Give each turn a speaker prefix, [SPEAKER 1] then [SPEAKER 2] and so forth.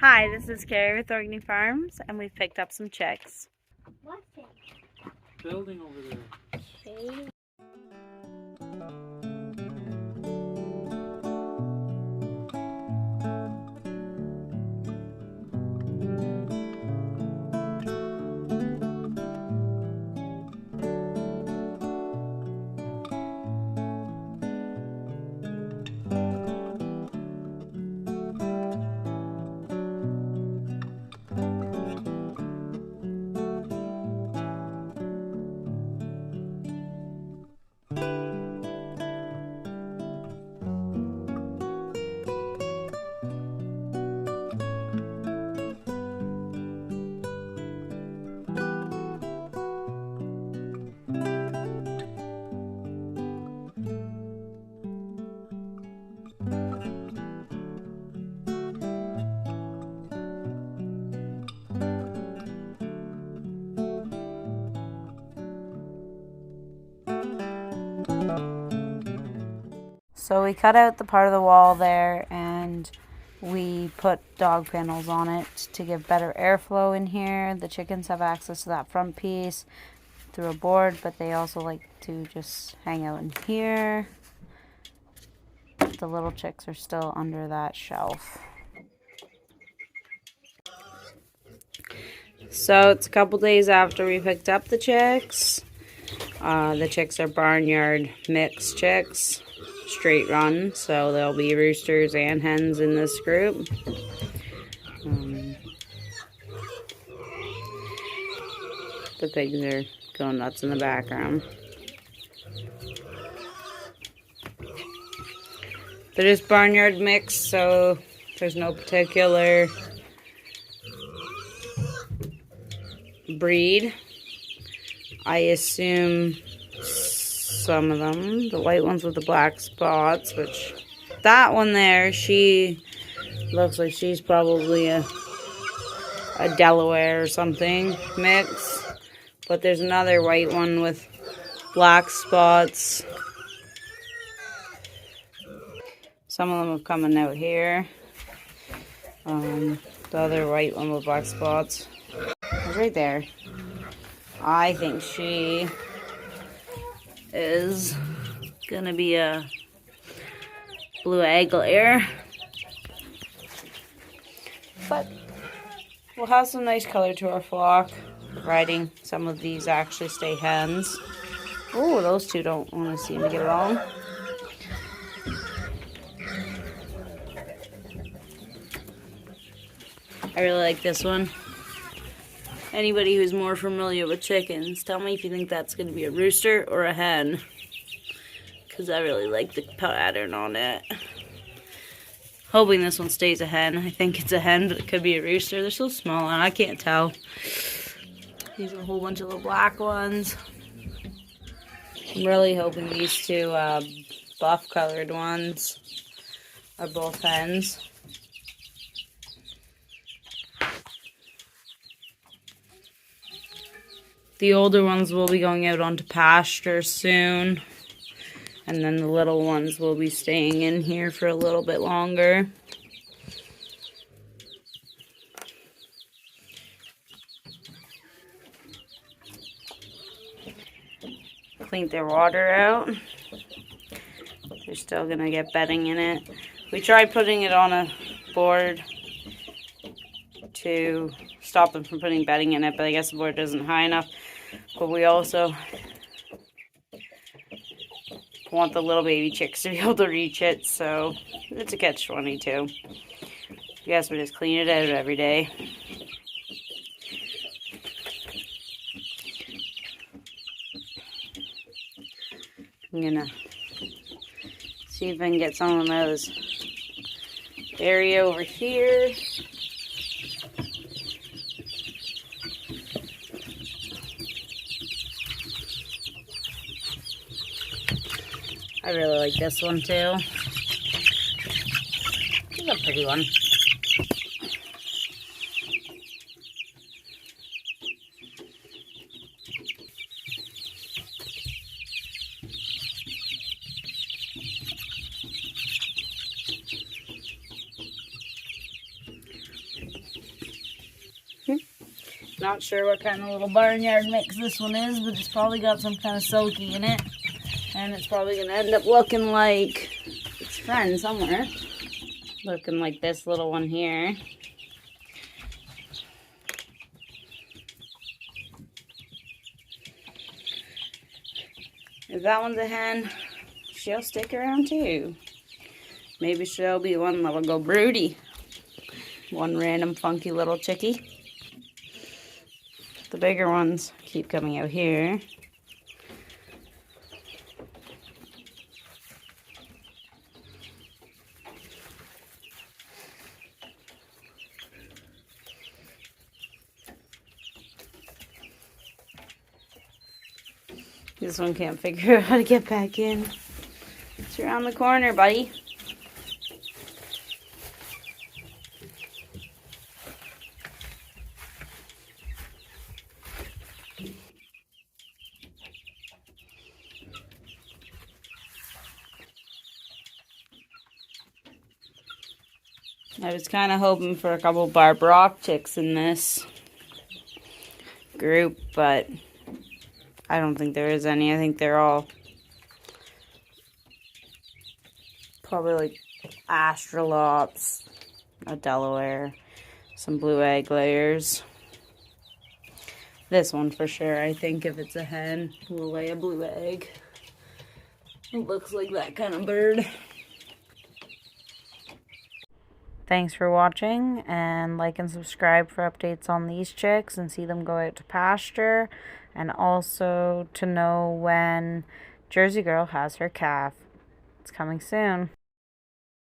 [SPEAKER 1] Hi, this is Carrie with Orkney Farms, and we've picked up some chicks.
[SPEAKER 2] What thing?
[SPEAKER 3] Building over there.
[SPEAKER 2] Okay.
[SPEAKER 1] So we cut out the part of the wall there and we put dog panels on it to give better airflow in here. The chickens have access to that front piece through a board, but they also like to just hang out in here. The little chicks are still under that shelf. So it's a couple days after we picked up the chicks. The chicks are barnyard mixed chicks, straight run, so there'll be roosters and hens in this group. The pigs are going nuts in the background. They're just barnyard mixed, so there's no particular breed. I assume some of them, the white ones with the black spots, which that one there, she looks like she's probably a Delaware or something mix. But there's another white one with black spots. Some of them have coming out here. The other white one with black spots is right there. I think she is gonna be a blue Aglair, but we'll have some nice color to our flock, providing some of these actually stay hens. Oh, those two don't want to seem to get along. I really like this one. Anybody who's more familiar with chickens, tell me if you think that's going to be a rooster or a hen. Because I really like the pattern on it. Hoping this one stays a hen. I think it's a hen, but it could be a rooster. They're so small and I can't tell. These are a whole bunch of little black ones. I'm really hoping these two buff colored ones are both hens. The older ones will be going out onto pasture soon. And then the little ones will be staying in here for a little bit longer. Cleaned their water out. They're still going to get bedding in it. We tried putting it on a board to stop them from putting bedding in it, but I guess the board isn't high enough. But we also want the little baby chicks to be able to reach it, so it's a catch-22. I guess we just clean it out every day. I'm gonna see if I can get some of them out of this area over here. I really like this one too. This is a pretty one. Not sure what kind of little barnyard mix this one is, but it's probably got some kind of silky in it. And it's probably going to end up looking like its friend somewhere. Looking like this little one here. If that one's a hen, she'll stick around too. Maybe she'll be one that'll go broody. One random funky little chickie. The bigger ones keep coming out here. This one can't figure out how to get back in. It's around the corner, buddy. I was kind of hoping for a couple Barb Rock chicks in this group, but I don't think there is any. I think they're all probably like astrolops, a Delaware, some blue egg layers. This one for sure, I think if it's a hen, will lay a blue egg. It looks like that kind of bird. Thanks for watching, and like and subscribe for updates on these chicks and see them go out to pasture, and also to know when Jersey Girl has her calf. It's coming soon.